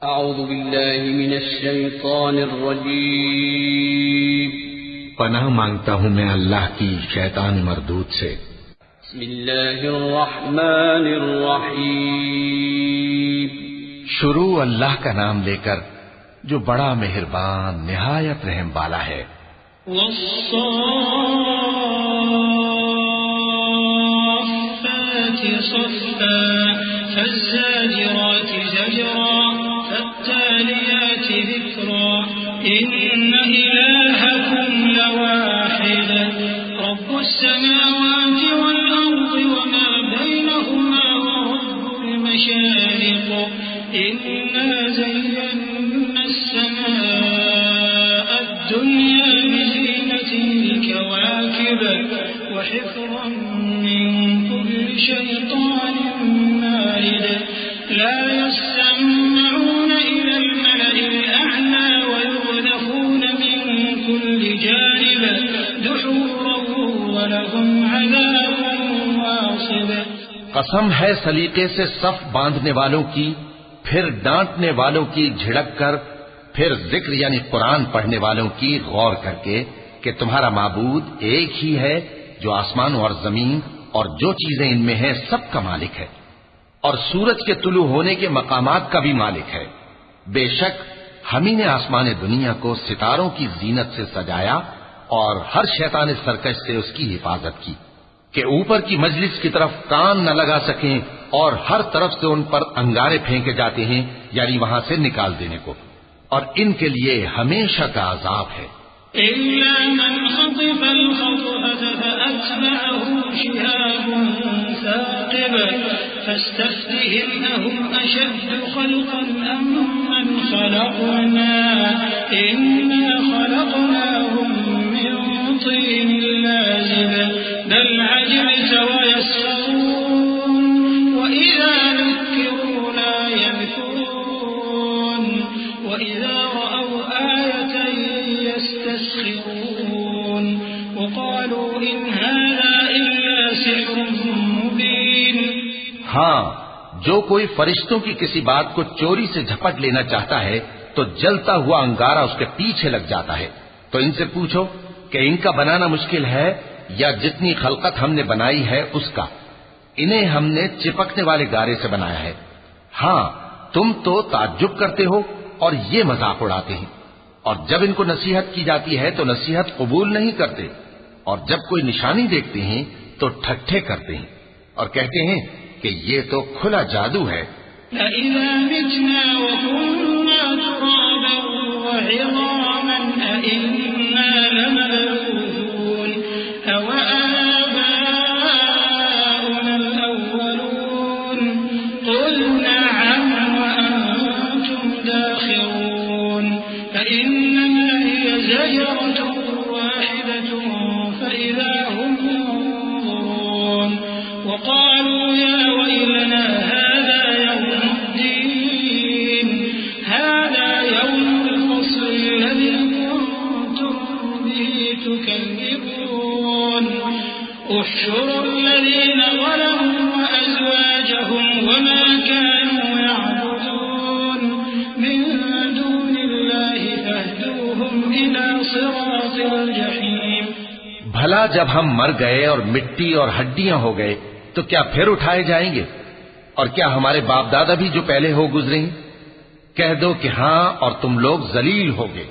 اعوذ باللہ من الشیطان الرجیم پناہ مانگتا ہوں میں اللہ کی شیطان مردود سے۔ بسم اللہ الرحمن الرحیم شروع اللہ کا نام لے کر جو بڑا مہربان نہایت رحم والا ہے۔ والصافات صفا فالزاجرات زجرا فالتاليات ذكرا إن إلهكم لواحد رب السماوات والأرض وما بينهما ورب المشارق إنا زينا السماء الدنيا بزينة الكواكب وحفظا من كل شيطان مارد لا يسمعون إلى الملأ الأعلى ويقذفون من كل جانب دحورا ولهم عذاب واصب۔ قسم ہے سلیقے سے صف باندھنے والوں کی، پھر ڈانٹنے والوں کی جھڑک کر، پھر ذکر یعنی قرآن پڑھنے والوں کی غور کر کے کہ تمہارا معبود ایک ہی ہے جو آسمان اور زمین اور جو چیزیں ان میں ہیں سب کا مالک ہے، اور سورج کے طلوع ہونے کے مقامات کا بھی مالک ہے۔ بے شک ہم ہی نے آسمان دنیا کو ستاروں کی زینت سے سجایا اور ہر شیطان سرکش سے اس کی حفاظت کی کہ اوپر کی مجلس کی طرف کان نہ لگا سکیں، اور ہر طرف سے ان پر انگارے پھینکے جاتے ہیں یعنی وہاں سے نکال دینے کو، اور ان کے لیے ہمیشہ کا عذاب ہے۔ إلا من خطف الخطفة فأتبعه شهاب ثاقب فاستفتهم أهم أشد خلقا أم من خلقنا إنا خلقناهم من طين لازب بل عجبت ويسخرون وإذا ذكروا لا يذكرون وإذا رأوا آية يستسخرون وقالوا إن هذا إلا سحر مبين۔ ہاں، جو کوئی فرشتوں کی کسی بات کو چوری سے جھپٹ لینا چاہتا ہے تو جلتا ہوا انگارہ اس کے پیچھے لگ جاتا ہے۔ تو ان سے پوچھو کہ ان کا بنانا مشکل ہے یا جتنی خلقت ہم نے بنائی ہے اس کا؟ انہیں ہم نے چپکنے والے گارے سے بنایا ہے۔ ہاں، تم تو تعجب کرتے ہو اور یہ مذاق اڑاتے ہیں، اور جب ان کو نصیحت کی جاتی ہے تو نصیحت قبول نہیں کرتے، اور جب کوئی نشانی دیکھتے ہیں تو ٹھٹھے کرتے ہیں اور کہتے ہیں کہ یہ تو کھلا جادو ہے۔ أَإِذَا مِتْنَا وَكُنَّا تُرَابًا وَعِظَامًا أَإِنَّا لَمَبْعُوثُونَ أَوَآبَاؤُنَا الْأَوَّلُونَ قُلْ نَعَمْ وَأَنْتُمْ دَاخِرُونَ فَإِنَّمَا هِيَ زَجْرَةٌ وَاحِدَةٌ فَإِذَا هُمْ يَنظُرُونَ وَقَالُوا يَا وَيْلَنَا هَذَا يَوْمُ الدِّينِ هَذَا يَوْمُ الْفَصْلِ الَّذِي كُنتُم بِهِ تُكَذِّبُونَ احشروا الَّذِينَ ظَلَمُوا وَأَزْوَاجَهُمْ وَمَا كَانُوا يَعْبُدُونَ مِن دُونِ اللَّهِ فَاهْدُوهُمْ إِلَى صِرَاطِ الْجَحِيمِ۔ بھلا جب ہم مر گئے اور مٹی اور ہڈیاں ہو گئے تو کیا پھر اٹھائے جائیں گے؟ اور کیا ہمارے باپ دادا بھی جو پہلے ہو گزرے ہیں؟ کہہ دو کہ ہاں، اور تم لوگ ذلیل ہوگے۔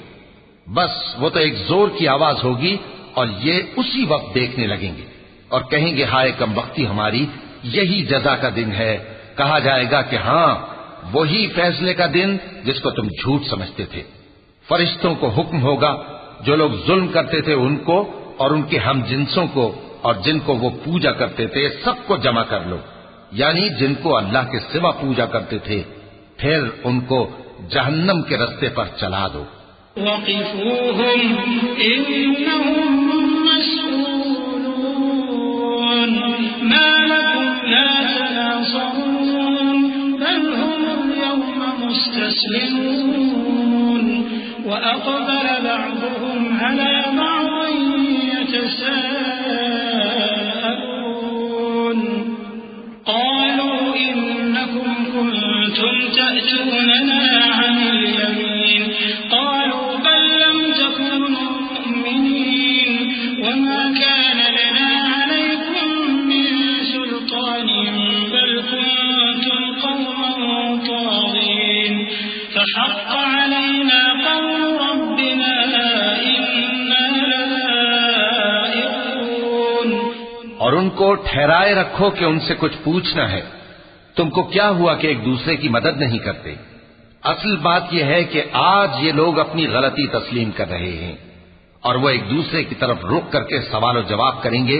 بس وہ تو ایک زور کی آواز ہوگی اور یہ اسی وقت دیکھنے لگیں گے اور کہیں گے ہائے کم بختی ہماری، یہی جزا کا دن ہے۔ کہا جائے گا کہ ہاں، وہی فیصلے کا دن جس کو تم جھوٹ سمجھتے تھے۔ فرشتوں کو حکم ہوگا جو لوگ ظلم کرتے تھے ان کو اور ان کے ہم جنسوں کو اور جن کو وہ پوجا کرتے تھے سب کو جمع کر لو، یعنی جن کو اللہ کے سوا پوجا کرتے تھے، پھر ان کو جہنم کے رستے پر چلا دو۔ وقفوهم إنهم مسؤولون ما لكم لا تناصرون بل هم اليوم مستسلمون وأقبل بعضهم على بعض يتساءلون قالوا إنكم كنتم تأتوننا فحق علينا قول ربنا إنا لذائقون. اور ان کو ٹھہرائے رکھو کہ ان سے کچھ پوچھنا ہے. تم کو کیا ہوا کہ ایک دوسرے کی مدد نہیں کرتے؟ اصل بات یہ ہے کہ آج یہ لوگ اپنی غلطی تسلیم کر رہے ہیں اور وہ ایک دوسرے کی طرف رخ کر کے سوال و جواب کریں گے.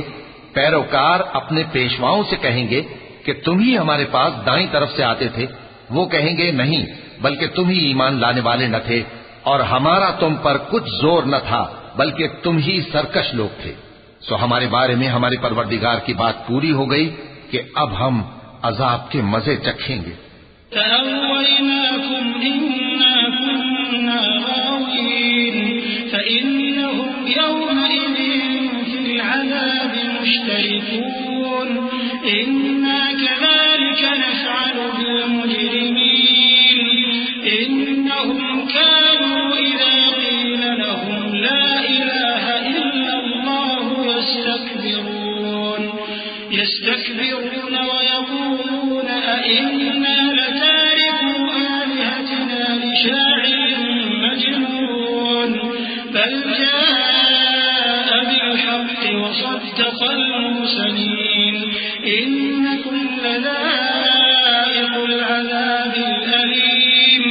پیروکار اپنے پیشواؤں سے کہیں گے کہ تم ہی ہمارے پاس دائیں طرف سے آتے تھے. وہ کہیں گے نہیں، بلکہ تم ہی ایمان لانے والے نہ تھے اور ہمارا تم پر کچھ زور نہ تھا، بلکہ تم ہی سرکش لوگ تھے. سو ہمارے بارے میں ہمارے پروردگار کی بات پوری ہو گئی کہ اب ہم عذاب کے مزے چکھیں گے. فأغويناكم إنا كنا غاوين فإنهم يومئذ في العذاب مشتركون. إنا كذلك نفعل بالمجرمين إنهم كانوا إذا قيل لهم لا إله إلا الله يستكبرون ويقولون أئنا لتاركو آلهتنا لشاعر مجنون بل جاء بالحق وصدق المرسلين إنكم لذائق العذاب الأليم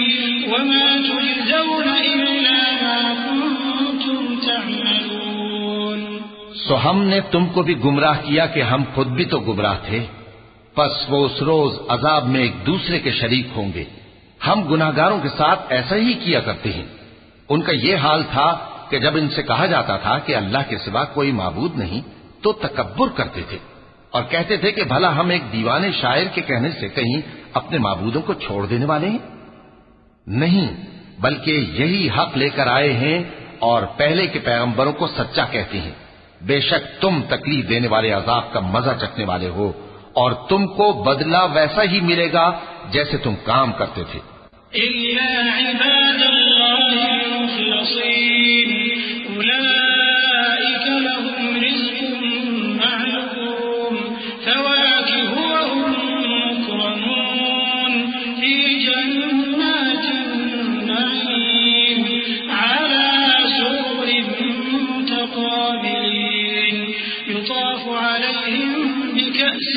وما تجزون إلا ما كنتم تعملون. سو ہم نے تم کو بھی گمراہ کیا کہ ہم خود بھی تو گمراہ تھے. پس وہ اس روز عذاب میں ایک دوسرے کے شریک ہوں گے. ہم گناہگاروں کے ساتھ ایسا ہی کیا کرتے ہیں. ان کا یہ حال تھا کہ جب ان سے کہا جاتا تھا کہ اللہ کے سوا کوئی معبود نہیں تو تکبر کرتے تھے اور کہتے تھے کہ بھلا ہم ایک دیوانے شاعر کے کہنے سے کہیں اپنے معبودوں کو چھوڑ دینے والے ہیں؟ نہیں، بلکہ یہی حق لے کر آئے ہیں اور پہلے کے پیغمبروں کو سچا کہتے ہیں. بے شک تم تکلیف دینے والے عذاب کا مزہ چکھنے والے ہو اور تم کو بدلہ ویسا ہی ملے گا جیسے تم کام کرتے تھے. إلا عباد الله المخلصين أولئك لهم رزق معلوم فواكه وهم مكرمون في جنات النعيم على سرر متقابلين يطاف عليهم بكأس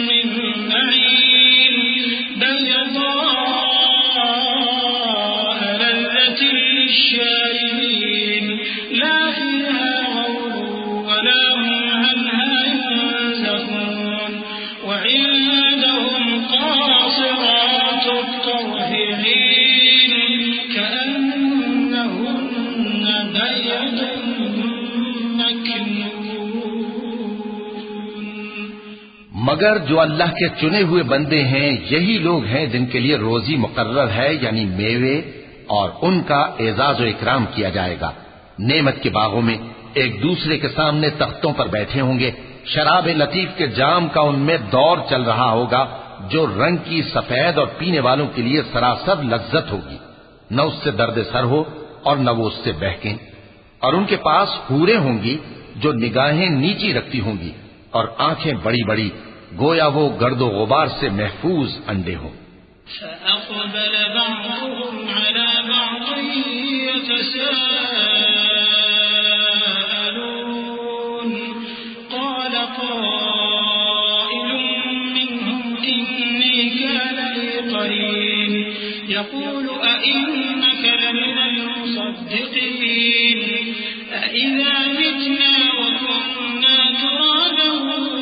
من معين بيضاء لذة للشاربين لا فيها غول ولا هم عنها ينزفون وعندهم قاصرات الطرف عين كأنهن بيض مكنون. مگر جو اللہ کے چنے ہوئے بندے ہیں یہی لوگ ہیں جن کے لیے روزی مقرر ہے، یعنی میوے، اور ان کا اعزاز و اکرام کیا جائے گا. نعمت کے باغوں میں ایک دوسرے کے سامنے تختوں پر بیٹھے ہوں گے. شراب لطیف کے جام کا ان میں دور چل رہا ہوگا جو رنگ کی سفید اور پینے والوں کے لیے سراسر لذت ہوگی. نہ اس سے درد سر ہو اور نہ وہ اس سے بہکیں. اور ان کے پاس حوریں ہوں گی جو نگاہیں نیچی رکھتی ہوں گی اور آنکھیں بڑی بڑی، گویا وہ گرد و غبار سے محفوظ انڈے ہوں. فأقبل بعضهم على بعض يتساءلون قال قائل منهم إني كان لي قرين يقول أئنك لمن المصدقين أإذا متنا وكنا ترابا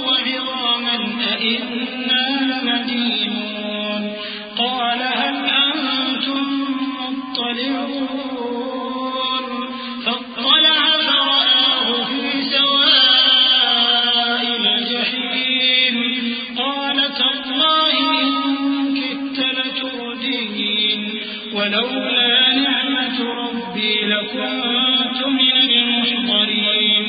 وعظاما أإنا لمدينون قال هل أنتم مطلعون فاطلع فرآه في سواء الجحيم قال تالله إن كدت لتردين ولولا نعمة ربي لكنت من المحضرين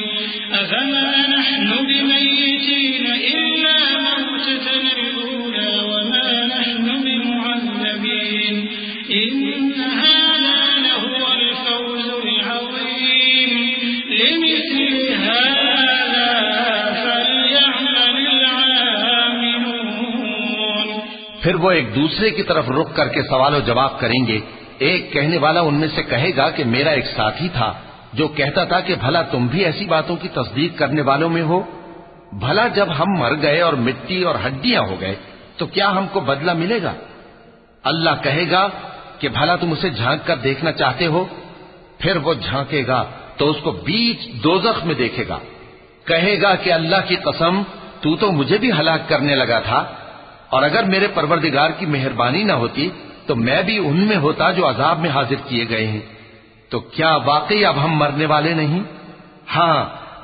أفما نحن بميتين إلا موتتنا الأولى وما نحن بمعذبين إن هذا لهو الفوز العظيم لمثل هذا فليعمل العاملون. پھر وہ ایک دوسرے کی طرف رخ کر کے سوال و جواب کریں گے. ایک کہنے والا ان میں سے کہے گا کہ میرا ایک ساتھی تھا جو کہتا تھا کہ بھلا تم بھی ایسی باتوں کی تصدیق کرنے والوں میں ہو. بھلا جب ہم مر گئے اور مٹی اور ہڈیاں ہو گئے تو کیا ہم کو بدلہ ملے گا؟ اللہ کہے گا کہ بھلا تم اسے جھانک کر دیکھنا چاہتے ہو؟ پھر وہ جھانکے گا تو اس کو بیچ دوزخ میں دیکھے گا. کہے گا کہ اللہ کی قسم تو مجھے بھی ہلاک کرنے لگا تھا، اور اگر میرے پروردگار کی مہربانی نہ ہوتی تو میں بھی ان میں ہوتا جو عذاب میں حاضر کیے گئے ہیں. تو کیا واقعی اب ہم مرنے والے نہیں؟ ہاں،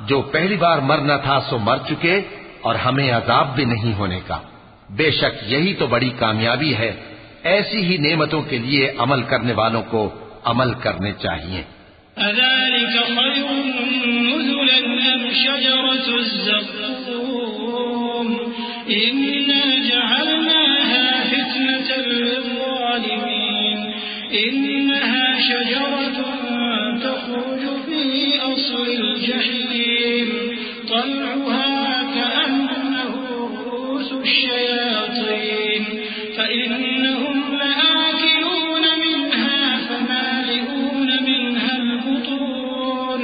جو پہلی بار مرنا تھا سو مر چکے اور ہمیں عذاب بھی نہیں ہونے کا. بے شک یہی تو بڑی کامیابی ہے. ایسی ہی نعمتوں کے لیے عمل کرنے والوں کو عمل کرنے چاہیے. أذلك خير نزلا أم شجرة الزقوم إنا جعلناها فتنة للظالمين إنها شجرة تخرج في أصل الجحيم طلعها كأنه رؤوس الشياطين فإنهم لآكلون منها فمالئون منها البطون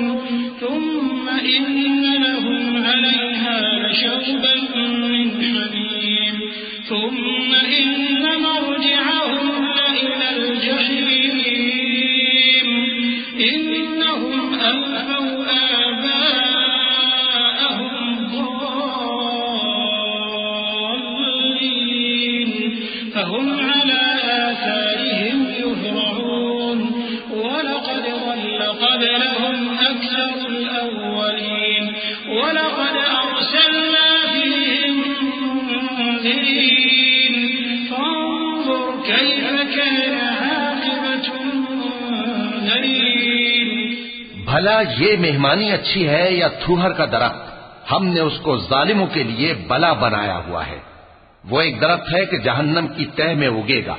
ثم إن لهم عليها لشوبا من حميم ثم إن مرجعهم لإلى الجحيم إنهم ألفوا آباءهم ضالين فهم على آثارهم يهرعون ولقد ضل قبلهم أكثر الأولين ولقد أرسلنا فيهم منذرين فانظر كيف كان عاقبة المنذرين. بھلا یہ مہمانی اچھی ہے یا تھوہر کا درخت؟ ہم نے اس کو ظالموں کے لیے بلا بنایا ہوا ہے. وہ ایک درخت ہے کہ جہنم کی تہ میں اگے گا.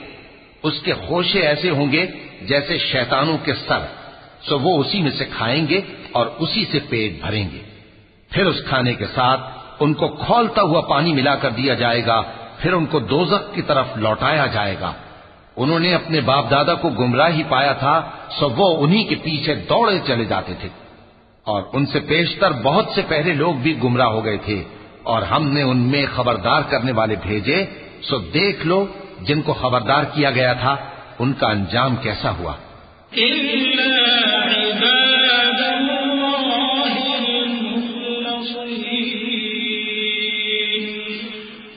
اس کے خوشے ایسے ہوں گے جیسے شیطانوں کے سر، سو وہ اسی میں سے کھائیں گے اور اسی سے پیٹ بھریں گے. پھر اس کھانے کے ساتھ ان کو کھولتا ہوا پانی ملا کر دیا جائے گا. پھر ان کو دوزخ کی طرف لوٹایا جائے گا. انہوں نے اپنے باپ دادا کو گمراہ ہی پایا تھا، سو وہ انہی کے پیچھے دوڑے چلے جاتے تھے. اور ان سے پیشتر بہت سے پہلے لوگ بھی گمراہ ہو گئے تھے، اور ہم نے ان میں خبردار کرنے والے بھیجے. سو دیکھ لو جن کو خبردار کیا گیا تھا ان کا انجام کیسا ہوا.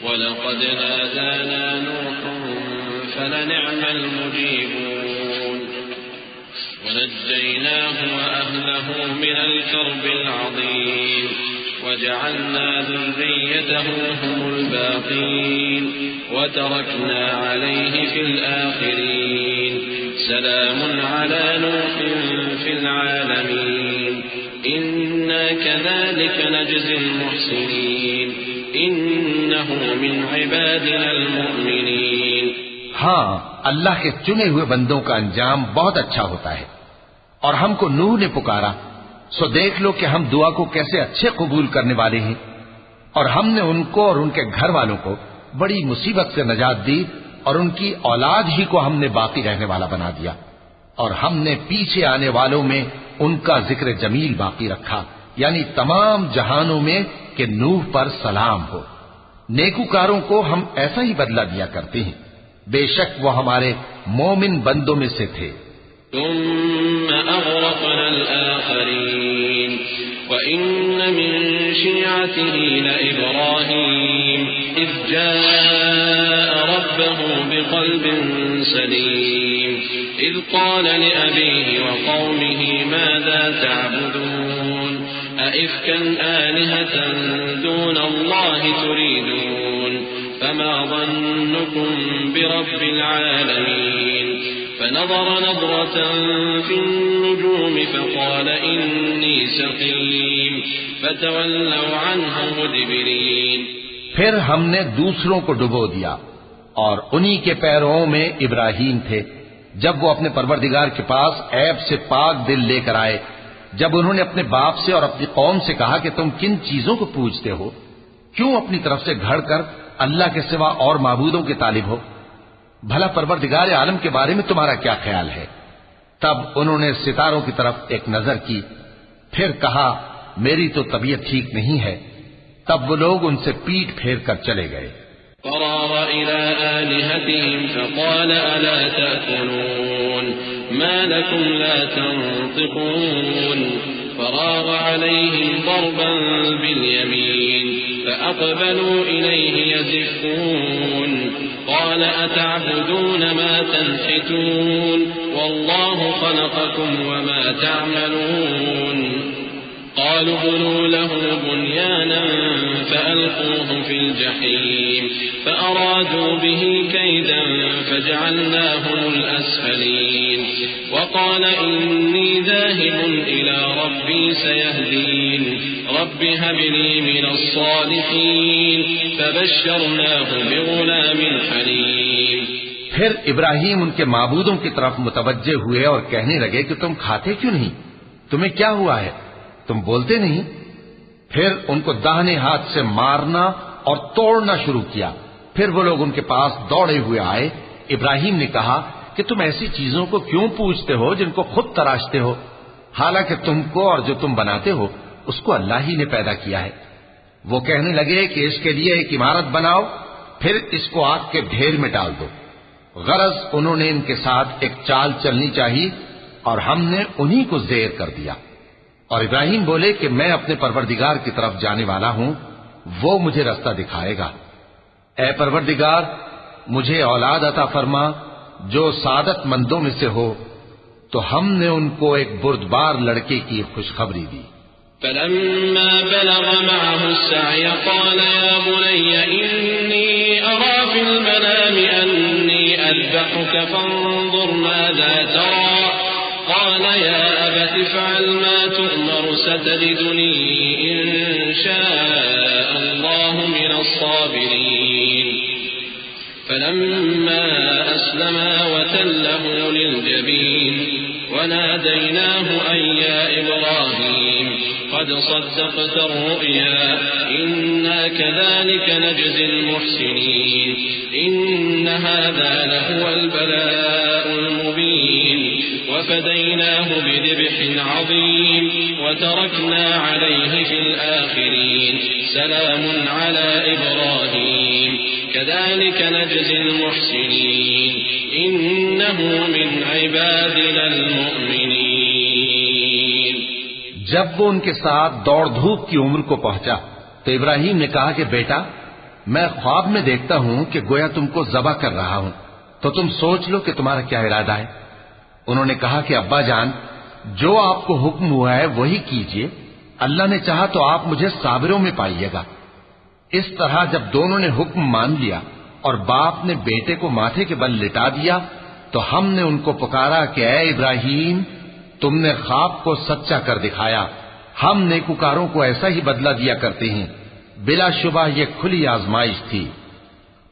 وَلَقَدْ نَادَانَا نُوحٌ فَلَنِعْمَ الْمُجِيبُونَ وَنَجَّيْنَاهُ وَأَهْلَهُ مِنَ الْكَرْبِ الْعَظِيمِ وَجَعَلْنَا ذُرِّيَّتَهُ هُمُ الْبَاقِينَ وَتَرَكْنَا عَلَيْهِ فِي الْآخِرِينَ سَلَامٌ عَلَى نُوحٍ فِي الْعَالَمِينَ إِنَّا كَذَلِكَ نَجْزِي الْمُحْسِنِينَ إِنَّهُ مِنْ عِبَادِنَا الْمُؤْمِنِينَ. ہاں، اللہ کے چنے ہوئے بندوں کا انجام بہت اچھا ہوتا ہے. اور ہم کو نوح نے پکارا، سو دیکھ لو کہ ہم دعا کو کیسے اچھے قبول کرنے والے ہیں. اور ہم نے ان کو اور ان کے گھر والوں کو بڑی مصیبت سے نجات دی، اور ان کی اولاد ہی کو ہم نے باقی رہنے والا بنا دیا. اور ہم نے پیچھے آنے والوں میں ان کا ذکر جمیل باقی رکھا، یعنی تمام جہانوں میں کہ نوح پر سلام ہو. نیکوکاروں کو ہم ایسا ہی بدلہ دیا کرتے ہیں. بے شک وہ ہمارے مومن بندوں میں سے تھے. ثم أغرقنا الآخرين وإن من شيعته لإبراهيم إذ جاء ربه بقلب سليم إذ قال لأبيه وقومه ماذا تعبدون أئفكا آلهة دون الله تريدون فما ظنكم برب العالمين فنظر نظرة في النجوم فقال إني سقيم فتولوا عنه مدبرين. پھر ہم نے دوسروں کو ڈبو دیا اور انہی کے پیرووں میں ابراہیم تھے جب وہ اپنے پروردگار کے پاس عیب سے پاک دل لے کر آئے. جب انہوں نے اپنے باپ سے اور اپنی قوم سے کہا کہ تم کن چیزوں کو پوجتے ہو، کیوں اپنی طرف سے گھڑ کر اللہ کے سوا اور معبودوں کے طالب ہو؟ بھلا پروردگار عالم کے بارے میں تمہارا کیا خیال ہے؟ تب انہوں نے ستاروں کی طرف ایک نظر کی، پھر کہا میری تو طبیعت ٹھیک نہیں ہے۔ تب وہ لوگ ان سے پیٹ پھیر کر چلے گئے۔ فراغ إلى آلهتهم فقال ألا تأكلون ما لكم لا تنطقون فراغ عليهم ضربا باليمين فأقبلوا إليه يزفون قال أتعبدون ما تنحتون والله خلقكم وما تعملون قالوا بنوا له بنيانا فألقوه في الجحيم فأرادوا به كيدا فجعلناهم الأسفلين وقال إني ذاهب إلى ربي سيهدين رب هب لي من الصالحين فبشرناه بغلام حليم۔ پھر ابراہیم ان کے معبودوں کی طرف متوجہ ہوئے اور کہنے لگے کہ تم کھاتے کیوں نہیں؟ تمہیں کیا ہوا ہے؟ تم بولتے نہیں؟ پھر ان کو داہنے ہاتھ سے مارنا اور توڑنا شروع کیا۔ پھر وہ لوگ ان کے پاس دوڑے ہوئے آئے۔ ابراہیم نے کہا کہ تم ایسی چیزوں کو کیوں پوچھتے ہو جن کو خود تراشتے ہو، حالانکہ تم کو اور جو تم بناتے ہو اس کو اللہ ہی نے پیدا کیا ہے۔ وہ کہنے لگے کہ اس کے لیے ایک عمارت بناؤ، پھر اس کو آگ کے ڈھیر میں ڈال دو۔ غرض انہوں نے ان کے ساتھ ایک چال چلنی چاہیے اور ہم نے انہی کو زیر کر دیا۔ اور ابراہیم بولے کہ میں اپنے پروردگار کی طرف جانے والا ہوں، وہ مجھے رستہ دکھائے گا۔ اے پروردگار مجھے اولاد عطا فرما جو سعادت مندوں میں سے ہو۔ تو ہم نے ان کو ایک بردبار لڑکے کی خوشخبری دی۔ فلما بلغ معه السعي قال يا بني إني أرى في المنام أني أذبحك فانظر ماذا ترى قال يا أبت افعل ما تؤمر ستجدني إن شاء الله من الصابرين فلما أسلما وتله للجبين وناديناه أن يا إبراهيم قد صدقت الرؤيا إنا كذلك نجزي المحسنين إن هذا لهو البلاء المبين وفديناه بذبح عظيم وتركنا عليه في الآخرين سلام على إبراهيم كذلك نجزي المحسنين إنه من عبادنا المؤمنين۔ جب وہ ان کے ساتھ دوڑ دھوپ کی عمر کو پہنچا تو ابراہیم نے کہا کہ بیٹا میں خواب میں دیکھتا ہوں کہ گویا تم کو ذبح کر رہا ہوں، تو تم سوچ لو کہ تمہارا کیا ارادہ ہے۔ انہوں نے کہا کہ ابا جان جو آپ کو حکم ہوا ہے وہی کیجئے، اللہ نے چاہا تو آپ مجھے صابروں میں پائیے گا۔ اس طرح جب دونوں نے حکم مان لیا اور باپ نے بیٹے کو ماتھے کے بل لٹا دیا تو ہم نے ان کو پکارا کہ اے ابراہیم تم نے خواب کو سچا کر دکھایا، ہم نیکوکاروں کو ایسا ہی بدلہ دیا کرتے ہیں، بلا شبہ یہ کھلی آزمائش تھی۔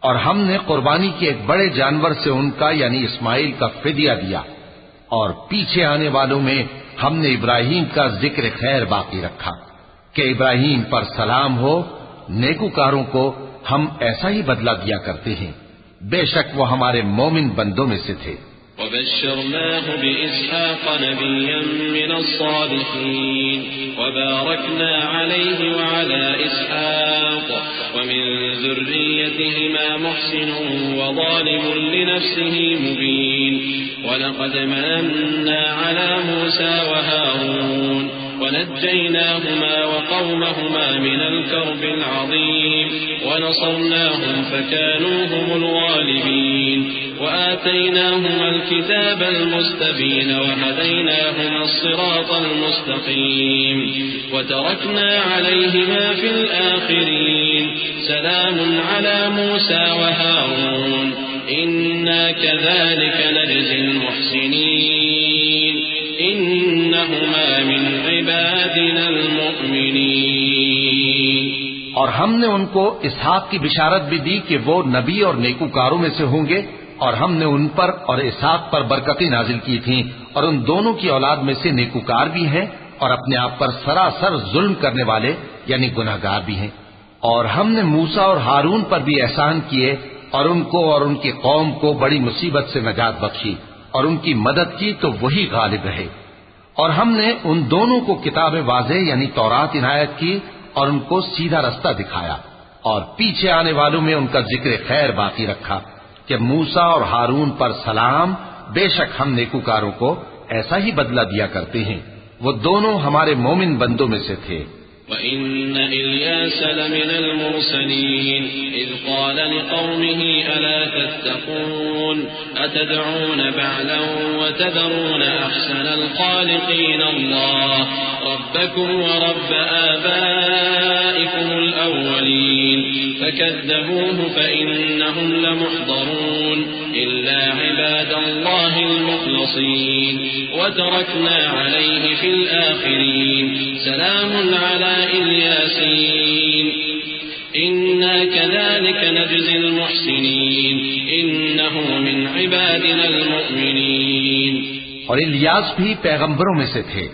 اور ہم نے قربانی کے ایک بڑے جانور سے ان کا یعنی اسماعیل کا فدیہ دیا، اور پیچھے آنے والوں میں ہم نے ابراہیم کا ذکر خیر باقی رکھا کہ ابراہیم پر سلام ہو، نیکوکاروں کو ہم ایسا ہی بدلہ دیا کرتے ہیں، بے شک وہ ہمارے مومن بندوں میں سے تھے۔ وبشرناه بإسحاق نبيا من الصالحين وباركنا عليه وعلى إسحاق ومن ذريتهما محسن وظالم لنفسه مبين ولقد مننا على موسى وهارون ونجيناهما وقومهما من الكرب العظيم ونصرناهم فكانوا هم الغالبين وآتيناهما الكتاب المستبين وهديناهما الصراط المستقيم وتركنا عليهما في الآخرين سلام على موسى وهارون إنا كذلك نجزي المحسنين إنهما من عبادنا المؤمنين۔ اور ہم نے ان کو اسحاق کی بشارت بھی دی کہ وہ نبی اور نیکوکاروں میں سے ہوں گے، اور ہم نے ان پر اور اسحاق پر برکتیں نازل کی تھیں، اور ان دونوں کی اولاد میں سے نیکوکار بھی ہیں اور اپنے آپ پر سراسر ظلم کرنے والے یعنی گناہگار بھی ہیں۔ اور ہم نے موسیٰ اور ہارون پر بھی احسان کیے اور ان کو اور ان کی قوم کو بڑی مصیبت سے نجات بخشی اور ان کی مدد کی تو وہی غالب رہے. اور ہم نے ان دونوں کو کتاب واضح یعنی تورات عنایت کی اور ان کو سیدھا رستہ دکھایا، اور پیچھے آنے والوں میں ان کا ذکر خیر باقی رکھا کہ موسیٰ اور ہارون پر سلام، بے شک ہم نیکوکاروں کو ایسا ہی بدلہ دیا کرتے ہیں. وہ دونوں ہمارے مومن بندوں میں سے تھے. وَإِنَّ إِلْيَاسَ لَمِنَ الْمُرْسَلِينَ إِذْ قَالَ لِقَوْمِهِ أَلَا تَتَّقُونَ أَتَدْعُونَ بَعْلًا وَتَذَرُونَ أَحْسَنَ الْخَالِقِينَ اللَّهَ رَبَّكُمْ وَرَبَّ آبَائِكُمُ الْأَوَّلِينَ فَكَذَّبُوهُ فَإِنَّهُمْ لَمُحْضَرُونَ إِلَّا عِبَادَ اللَّهِ الْمُخْلَصِينَ وَتَرَكْنَا عَلَيْهِ فِي الْآخِرِينَ سلام على الياسين إنا كذلك نجزي المحسنين إنه من عبادنا المؤمنين. اور الیاس بھی پیغمبروں میں سے تھے.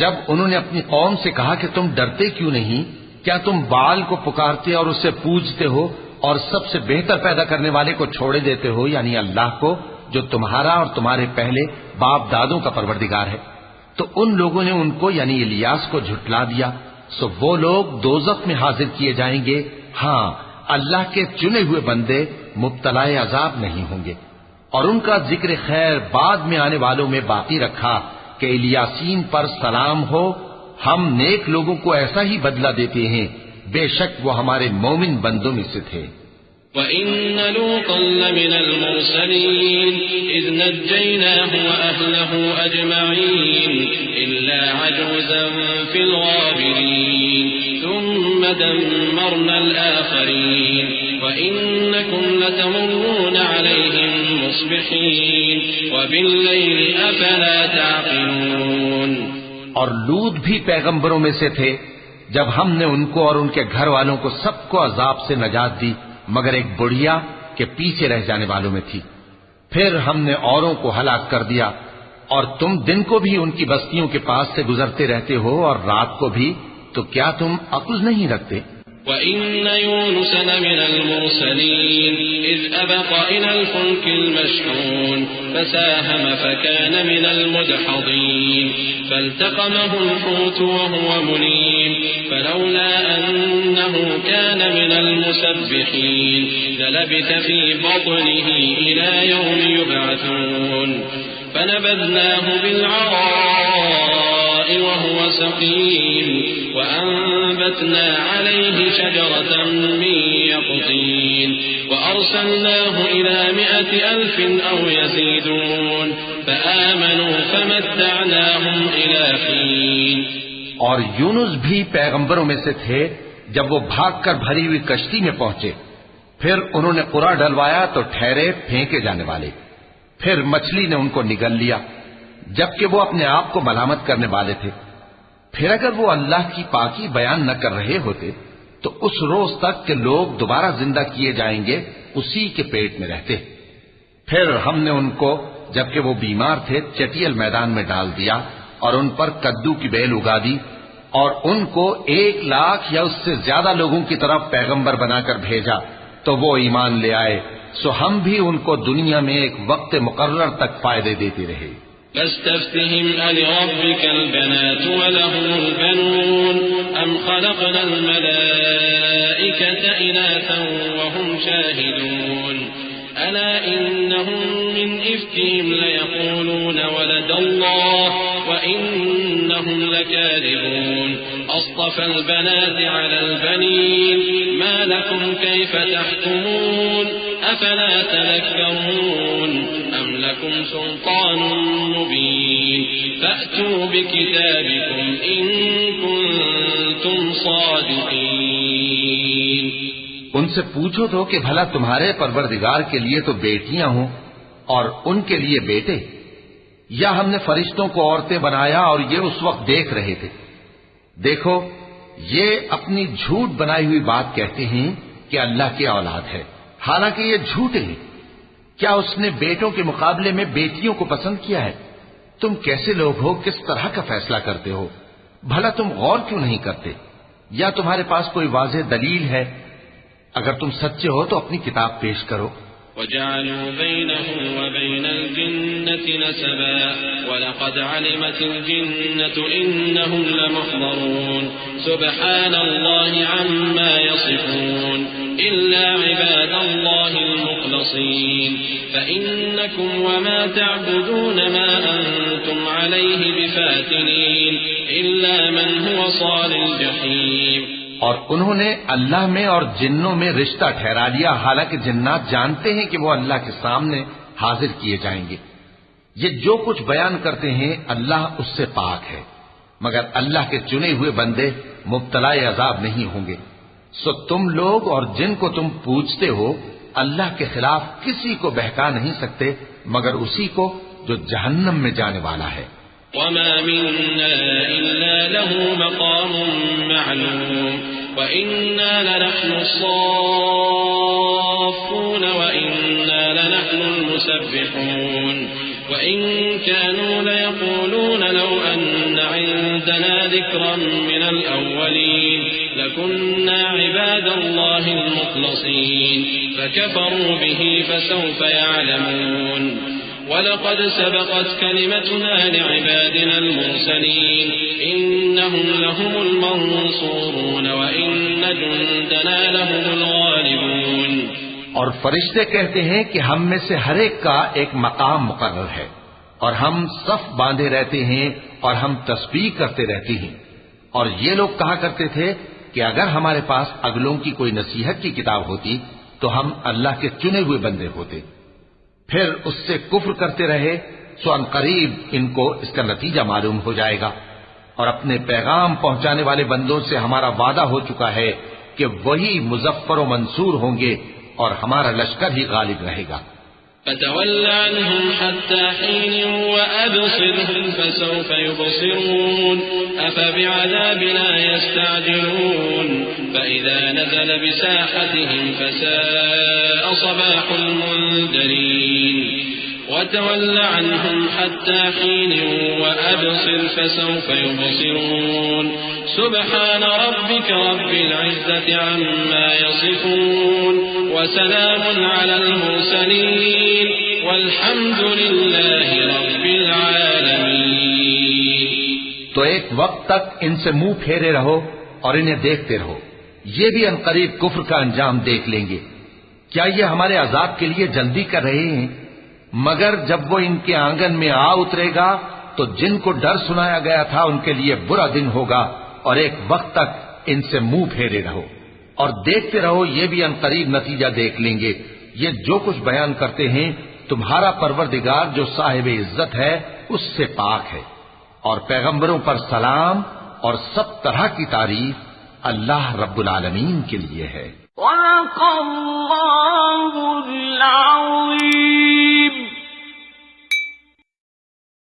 جب انہوں نے اپنی قوم سے کہا کہ تم ڈرتے کیوں نہیں؟ کیا تم بال کو پکارتے اور اسے پوجتے ہو اور سب سے بہتر پیدا کرنے والے کو چھوڑے دیتے ہو یعنی اللہ کو، جو تمہارا اور تمہارے پہلے باپ دادوں کا پروردگار ہے؟ تو ان لوگوں نے ان کو یعنی الیاس کو جھٹلا دیا، سو وہ لوگ دوزخ میں حاضر کیے جائیں گے. ہاں، اللہ کے چنے ہوئے بندے مبتلا عذاب نہیں ہوں گے. اور ان کا ذکر خیر بعد میں آنے والوں میں باقی رکھا کہ الیاسین پر سلام ہو، ہم نیک لوگوں کو ایسا ہی بدلہ دیتے ہیں، بے شک وہ ہمارے مومن بندوں میں سے تھے. وَإِنَّ لُوطًا لَّمِنَ الْمُرْسَلِينَ إِذْ نَجَّيْنَاهُ وَأَهْلَهُ أَجْمَعِينَ إِلَّا عَجُوزًا فِي الْغَابِرِينَ ثُمَّ دَمَّرْنَا الْآخَرِينَ وَإِنَّكُمْ لَتَمُرُّونَ عَلَيْهِم مُّصْبِحِينَ وَبِاللَّيْلِ أَفَلَا تَعْقِلُونَ. اور لوط بھی پیغمبروں میں سے تھے. جب ہم نے ان کو اور ان کے گھر والوں کو سب کو عذاب سے نجات دی مگر ایک بڑھیا کہ پیچھے رہ جانے والوں میں تھی. پھر ہم نے اوروں کو ہلاک کر دیا. اور تم دن کو بھی ان کی بستیوں کے پاس سے گزرتے رہتے ہو اور رات کو بھی، تو کیا تم عقل نہیں رکھتے؟ وَإِنَّ يُونُسَ لَمِنَ الْمُرْسَلِينَ إِذْ أَبَقَ إِلَى الْفُلْكِ الْمَشْحُونِ فَسَاهَمَ فَكَانَ مِنَ الْمُدْحَضِينَ فَالْتَقَمَهُ الْحُوتُ وَهُوَ مُلِيمٌ فَلَوْلَا أَنَّهُ كَانَ مِنَ الْمُسَبِّحِينَ لَلَبِثَ فِي بَطْنِهِ إِلَى يَوْمِ يُبْعَثُونَ فَنَبَذْنَاهُ بِالْعَرَاءِ وَهُوَ سَقِيمٌ وَأَنبَتْنَا عَلَيْهِ شَجَرَةً مِّن يَقْطِينٍ وَأَرْسَلْنَاهُ إِلَى 100,000 أَوْ يَزِيدُونَ فَآمَنُوا فَمَتَّعْنَاهُمْ إِلَى حِينٍ. اور یونس بھی پیغمبروں میں سے تھے. جب وہ بھاگ کر بھری ہوئی کشتی میں پہنچے، پھر انہوں نے قرا ڈلوایا تو ٹھہرے پھینکے جانے والے. پھر مچھلی نے ان کو نگل لیا جبکہ وہ اپنے آپ کو ملامت کرنے والے تھے. پھر اگر وہ اللہ کی پاکی بیان نہ کر رہے ہوتے تو اس روز تک کہ لوگ دوبارہ زندہ کیے جائیں گے اسی کے پیٹ میں رہتے. پھر ہم نے ان کو جبکہ وہ بیمار تھے چٹیل میدان میں ڈال دیا اور ان پر کدو کی بیل اگا دی اور ان کو 1,00,000 یا اس سے زیادہ لوگوں کی طرف پیغمبر بنا کر بھیجا تو وہ ایمان لے آئے. سو ہم بھی ان کو دنیا میں ایک وقت مقرر تک فائدے دیتے رہے. فاستفتهم ألربك البنات ولهم البنون أم خلقنا الملائكة إناثا وهم شاهدون ألا إنهم من إفكهم ليقولون ولد الله وإنهم لكاذبون أصطفى البنات على البنين ما لكم كيف تحكمون أفلا تذكرون أم لكم سلطان مبين فأتوا بكتابكم إن كنتم صادقين. ان سے پوچھو تو کہ بھلا تمہارے پروردگار کے لیے تو بیٹیاں ہوں اور ان کے لیے بیٹے، یا ہم نے فرشتوں کو عورتیں بنایا اور یہ اس وقت دیکھ رہے تھے؟ دیکھو، یہ اپنی جھوٹ بنائی ہوئی بات کہتے ہیں کہ اللہ کی اولاد ہے، حالانکہ یہ جھوٹے ہیں. کیا اس نے بیٹوں کے مقابلے میں بیٹیوں کو پسند کیا ہے؟ تم کیسے لوگ ہو؟ کس طرح کا فیصلہ کرتے ہو؟ بھلا تم غور کیوں نہیں کرتے؟ یا تمہارے پاس کوئی واضح دلیل ہے؟ اگر تم سچے ہو تو اپنی کتاب پیش کرو۔ وجعلوا بينه وبين الجنة نسبا ولقد علمت الجنة إنهم لمحضرون سبحان الله عما يصفون إلا عباد الله المخلصين فإنكم وما تعبدون ما أنتم عليه بفاتنين إلا من هو صال الجحيم۔ اور انہوں نے اللہ میں اور جنوں میں رشتہ ٹھہرا لیا، حالانکہ جنات جانتے ہیں کہ وہ اللہ کے سامنے حاضر کیے جائیں گے۔ یہ جو کچھ بیان کرتے ہیں اللہ اس سے پاک ہے، مگر اللہ کے چنے ہوئے بندے مبتلا عذاب نہیں ہوں گے۔ سو تم لوگ اور جن کو تم پوجتے ہو اللہ کے خلاف کسی کو بہکا نہیں سکتے مگر اسی کو جو جہنم میں جانے والا ہے۔ وما منا إلا له مقام معلوم وإنا لنحن الصافون وإنا لنحن المسبحون وإن كانوا ليقولون لو أن عندنا ذكرا من الأولين لكنا عباد الله المخلصين فكفروا به فسوف يعلمون وَلَقَدْ سَبَقَتْ كَلِمَتُنَا لِعِبَادِنَا الْمُرْسَلِينَ إِنَّهُمْ لَهُمُ الْمَنصُورُونَ وَإِنَّ جُندَنَا لَهُمُ الْغَالِبُونَ۔ اور فرشتے کہتے ہیں کہ ہم میں سے ہر ایک کا ایک مقام مقرر ہے، اور ہم صف باندھے رہتے ہیں اور ہم تسبیح کرتے رہتے ہیں۔ اور یہ لوگ کہا کرتے تھے کہ اگر ہمارے پاس اگلوں کی کوئی نصیحت کی کتاب ہوتی تو ہم اللہ کے چنے ہوئے بندے ہوتے، پھر اس سے کفر کرتے رہے، سو ان قریب ان کو اس کا نتیجہ معلوم ہو جائے گا۔ اور اپنے پیغام پہنچانے والے بندوں سے ہمارا وعدہ ہو چکا ہے کہ وہی مظفر و منصور ہوں گے اور ہمارا لشکر ہی غالب رہے گا۔ فتول عنهم حتى حين وأبصرهم فسوف يبصرون أفبعذابنا يستعجلون فإذا نزل بساحتهم فساء صباح المنذرين وتول عنهم حتى حين وأبصر فسوف يبصرون سبحان ربك رب العزة عما يصفون وسلام على المرسلين والحمد لله رب العالمين۔ تو ایک وقت تک ان سے منہ پھیرے رہو اور انہیں دیکھتے رہو، یہ بھی عنقریب کفر کا انجام دیکھ لیں گے۔ کیا یہ ہمارے عذاب کے لیے جلدی کر رہے ہیں؟ مگر جب وہ ان کے آنگن میں آ اترے گا تو جن کو ڈر سنایا گیا تھا ان کے لیے برا دن ہوگا، اور ایک وقت تک ان سے منہ پھیرے رہو اور دیکھتے رہو، یہ بھی عنقریب نتیجہ دیکھ لیں گے۔ یہ جو کچھ بیان کرتے ہیں تمہارا پروردگار جو صاحب عزت ہے اس سے پاک ہے، اور پیغمبروں پر سلام اور سب طرح کی تعریف اللہ رب العالمین کے لیے ہے۔ وَلَقَ اللَّهُ الْعَظِيمُ۔